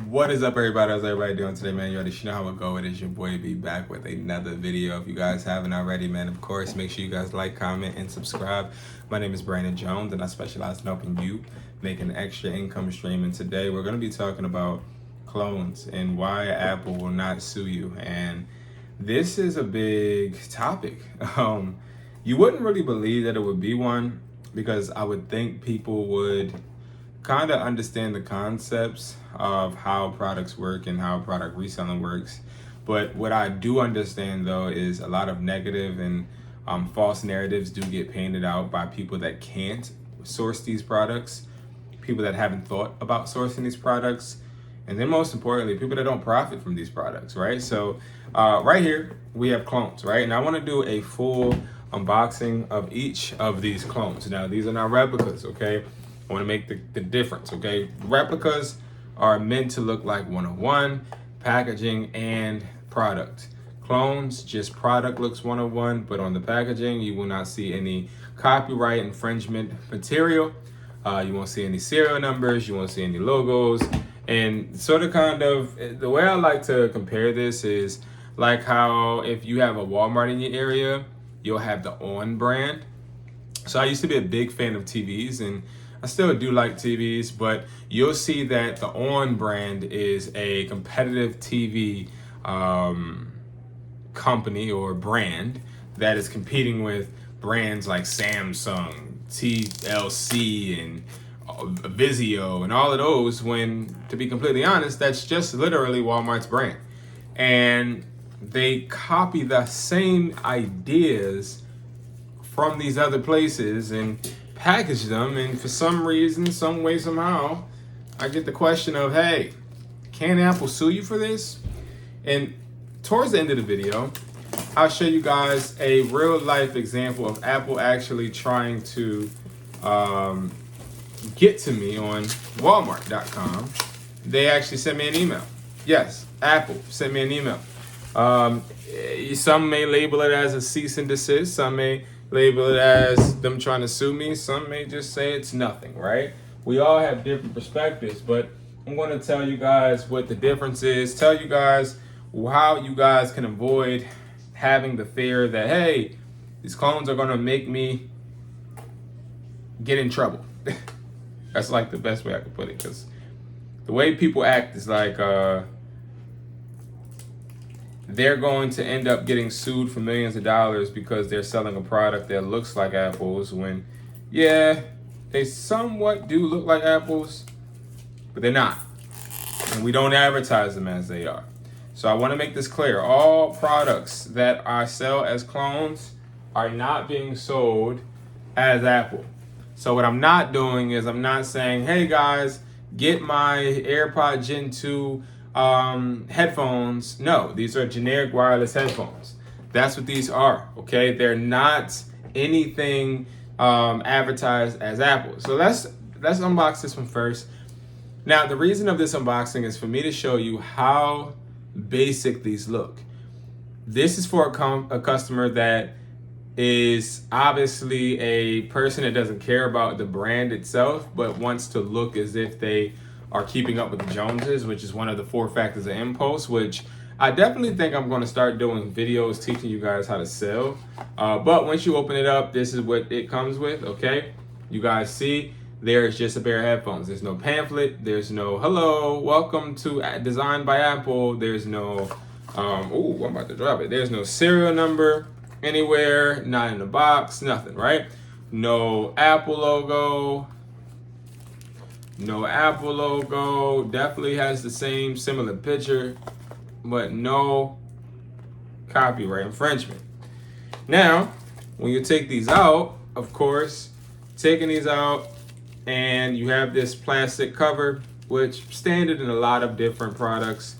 What is up, everybody? How's everybody doing today, man? You already know how it go. It is your boy B back with another video. If you guys haven't already, man, of course, make sure you guys like, comment, and subscribe. My name is Brandon Jones, and I specialize in helping you make an extra income stream. And today we're going to be talking about clones and why Apple will not sue you. And this is a big topic. You wouldn't really believe that it would be one because I would think people would kind of understand the concepts of how products work and how product reselling works. But what I do understand though is a lot of negative and false narratives do get painted out by people that can't source these products, people that haven't thought about sourcing these products, and then most importantly, people that don't profit from these products, right? So right here, we have clones, right? And I want to do a full unboxing of each of these clones. Now, these are not replicas, okay? I want to make the difference, okay? Replicas are meant to look like one-on-one, packaging and product. Clones, just product looks one-on-one, but on the packaging, you will not see any copyright infringement material. You won't see any serial numbers, you won't see any logos. And sort of the way I like to compare this is like how if you have a Walmart in your area, you'll have the On brand. So I used to be a big fan of TVs, and I still do like TVs, but you'll see that the On brand is a competitive TV company or brand that is competing with brands like Samsung, TLC, and Vizio, and all of those, when, to be completely honest, that's just literally Walmart's brand. And they copy the same ideas from these other places and package them, and for some reason, some way, somehow, I get the question of, hey, can Apple sue you for this? And towards the end of the video, I'll show you guys a real life example of Apple actually trying to get to me on Walmart.com. They actually sent me an email. Yes, Apple sent me an email. Some may label it as a cease and desist. Some may label it as them trying to sue me. Some may just say it's nothing, right? We all have different perspectives, but I'm going to tell you guys what the difference is, tell you guys how you guys can avoid having the fear that, hey, these clones are going to make me get in trouble. That's like the best way I could put it, because the way people act is like they're going to end up getting sued for millions of dollars because they're selling a product that looks like Apple's, when, yeah, they somewhat do look like Apple's, but they're not. And we don't advertise them as they are. So I want to make this clear. All products that I sell as clones are not being sold as Apple. So what I'm not doing is I'm not saying, hey guys, get my AirPod Gen 2 headphones. No, these are generic wireless headphones. That's what these are, okay? They're not anything advertised as Apple. So let's unbox this one first. Now, the reason of this unboxing is for me to show you how basic these look. This is for a customer that is obviously a person that doesn't care about the brand itself, but wants to look as if they are keeping up with the Joneses, which is one of the 4 factors of impulse, which I definitely think I'm going to start doing videos teaching you guys how to sell. But once you open it up, this is what it comes with, okay? You guys see, there's just a pair of headphones. There's no pamphlet. There's no, hello, welcome to Designed by Apple. There's no, I'm about to drop it. There's no serial number anywhere, not in the box, nothing, right? No Apple logo. No Apple logo. Definitely has the same similar picture, but no copyright infringement. Now, when you take these out, of course, taking these out, and you have this plastic cover, which standard in a lot of different products.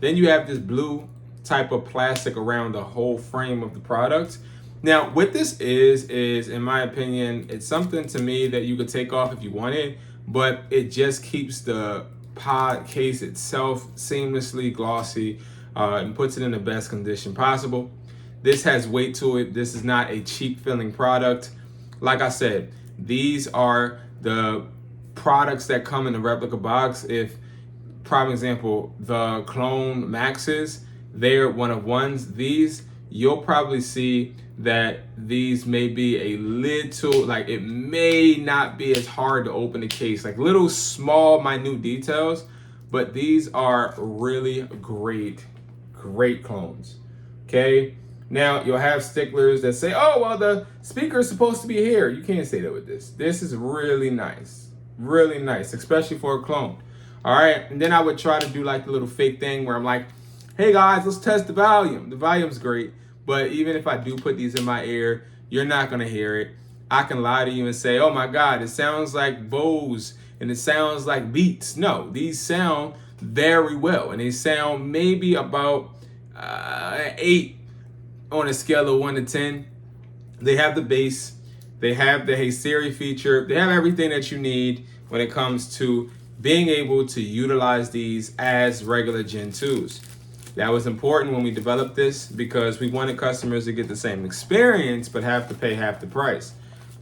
Then you have this blue type of plastic around the whole frame of the product. Now, what this is in my opinion, it's something to me that you could take off if you wanted, but it just keeps the pod case itself seamlessly glossy and puts it in the best condition possible. This has weight to it. This is not a cheap feeling product. Like I said, these are the products that come in the replica box. If prime example, the clone Maxes, they're one of ones. These, you'll probably see that these may be a little, like it may not be as hard to open the case, like little small minute details, but these are really great clones. Okay, now you'll have sticklers that say, oh well, the speaker is supposed to be here. You can't say that with this. This is really nice, especially for a clone. All right, and then I would try to do like the little fake thing where I'm like, hey guys, let's test the volume. The volume's great, but even if I do put these in my ear, you're not gonna hear it. I can lie to you and say, oh my God, it sounds like Bose and it sounds like Beats. No, these sound very well, and they sound maybe about 8 on a scale of 1 to 10. They have the bass, they have the Hey Siri feature, they have everything that you need when it comes to being able to utilize these as regular Gen 2s. That was important when we developed this because we wanted customers to get the same experience but have to pay half the price.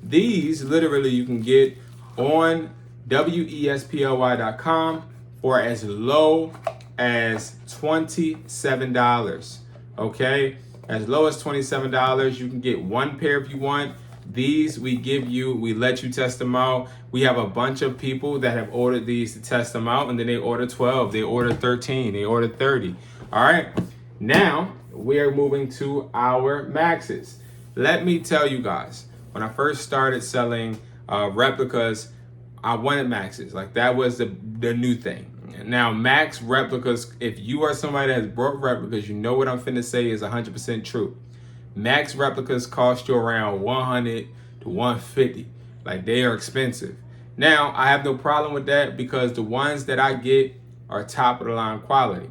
These literally you can get on wesply.com for as low as $27. Okay, as low as $27. You can get one pair if you want. These we let you test them out. We have a bunch of people that have ordered these to test them out, and then they order 12, they order 13, they order 30. All right, now we are moving to our Maxes. Let me tell you guys, when I first started selling replicas, I wanted Maxes. Like that was the new thing. Now Max replicas, if you are somebody that has bought replicas, you know what I'm finna say is 100% true. Max replicas cost you around $100 to $150. Like they are expensive. Now I have no problem with that because the ones that I get are top of the line quality.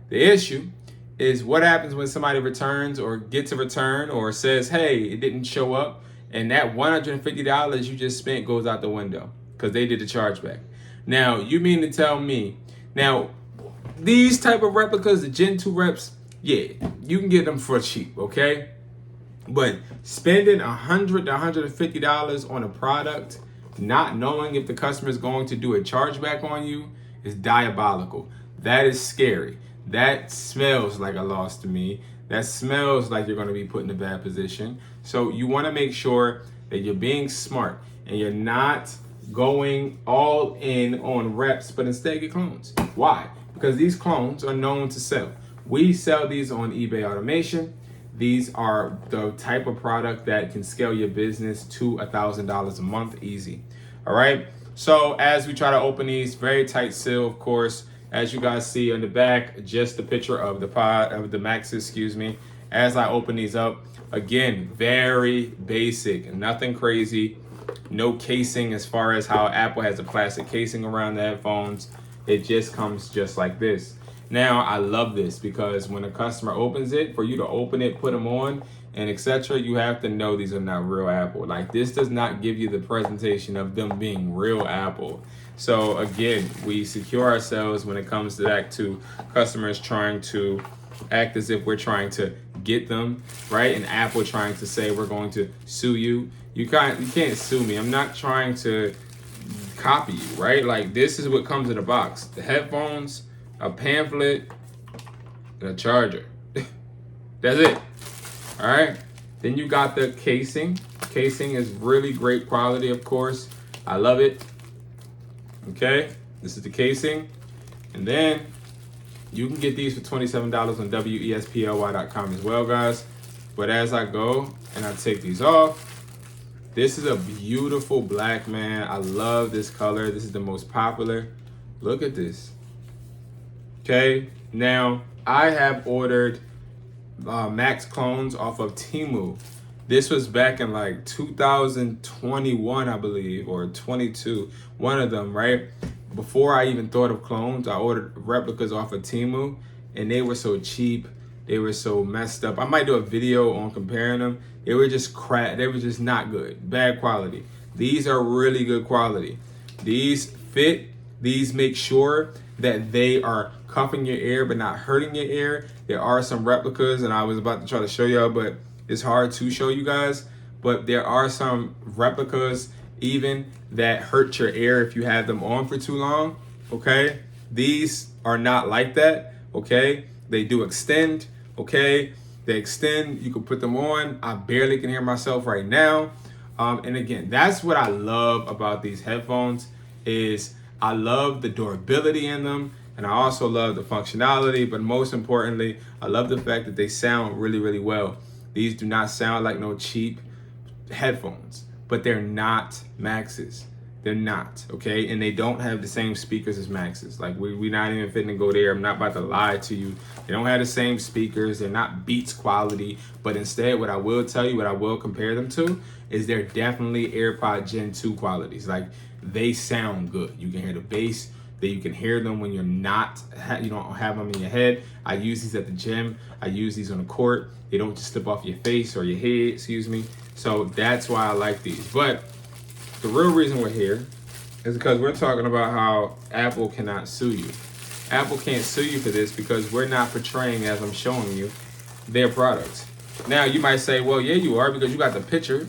The issue is what happens when somebody returns or gets a return or says, hey, it didn't show up, and that $150 you just spent goes out the window because they did the chargeback. Now, you mean to tell me, now, these type of replicas, the Gen 2 reps, yeah, you can get them for cheap, okay? But spending $100 to $150 on a product, not knowing if the customer is going to do a chargeback on you, is diabolical. That is scary. That smells like a loss to me. That smells like you're going to be put in a bad position. So you want to make sure that you're being smart and you're not going all in on reps, but instead get clones. Why? Because these clones are known to sell. We sell these on eBay Automation. These are the type of product that can scale your business to $1,000 a month easy. All right. So as we try to open these, very tight seal, of course. As you guys see on the back, just the picture of the Maxes, excuse me. As I open these up, again, very basic, nothing crazy. No casing as far as how Apple has a plastic casing around the headphones. It just comes just like this. Now, I love this because when a customer opens it, for you to open it, put them on, and etc., you have to know these are not real Apple. Like this does not give you the presentation of them being real Apple. So again, we secure ourselves when it comes to that to customers trying to act as if we're trying to get them, right? And Apple trying to say we're going to sue you. You can't sue me. I'm not trying to copy you, right? Like this is what comes in a box. The headphones, a pamphlet, and a charger. That's it. All right. Then you got the casing. Casing is really great quality, of course. I love it. Okay, this is the casing. And then you can get these for $27 on wesply.com as well, guys. But as I go and I take these off, this is a beautiful black, man. I love this color. This is the most popular. Look at this. Okay, now I have ordered Max clones off of Temu. This was back in like 2021, I believe, or 22, one of them, right? Before I even thought of clones, I ordered replicas off of Temu, and they were so cheap. They were so messed up. I might do a video on comparing them. They were just crap. They were just not good. Bad quality. These are really good quality. These fit. These make sure that they are cuffing your ear but not hurting your ear. There are some replicas, and I was about to try to show y'all, but it's hard to show you guys. But there are some replicas even that hurt your ear if you have them on for too long, okay? These are not like that, okay? They do extend, okay? They extend, you can put them on. I barely can hear myself right now. And again, that's what I love about these headphones is I love the durability in them, and I also love the functionality, but most importantly, I love the fact that they sound really, really well. These do not sound like no cheap headphones, but they're not Maxes. They're not, okay? And they don't have the same speakers as Maxes. Like, we're not even fitting to go there. I'm not about to lie to you. They don't have the same speakers. They're not Beats quality. But instead, what I will tell you, what I will compare them to, is they're definitely AirPod Gen 2 qualities. Like, they sound good. You can hear the bass. That you can hear them when you're not, you don't have them in your head. I use these at the gym. I use these on the court. They don't just slip off your face or your head, excuse me. So that's why I like these. But the real reason we're here is because we're talking about how Apple cannot sue you. Apple can't sue you for this because we're not portraying, as I'm showing you, their products. Now, you might say, well, yeah, you are, because you got the picture.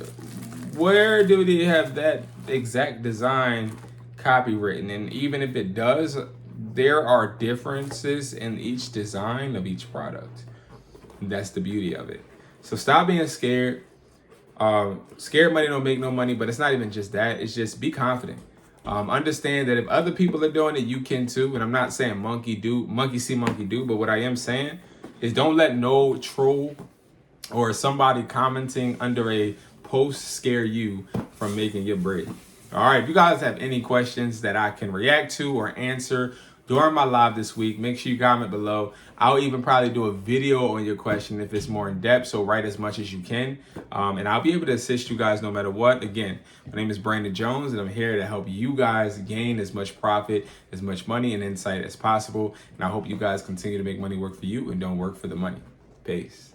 Where do they have that exact design copywritten? And even if it does, there are differences in each design of each product. That's the beauty of it. So stop being scared. Scared money don't make no money, but it's not even just that. It's just be confident. Understand that if other people are doing it, you can too. And I'm not saying monkey see, monkey do. But what I am saying is don't let no troll or somebody commenting under a post scare you from making your bread. All right, if you guys have any questions that I can react to or answer during my live this week, make sure you comment below. I'll even probably do a video on your question if it's more in depth, so write as much as you can. And I'll be able to assist you guys no matter what. Again, my name is Brandon Jones, and I'm here to help you guys gain as much profit, as much money and insight as possible. And I hope you guys continue to make money work for you and don't work for the money. Peace.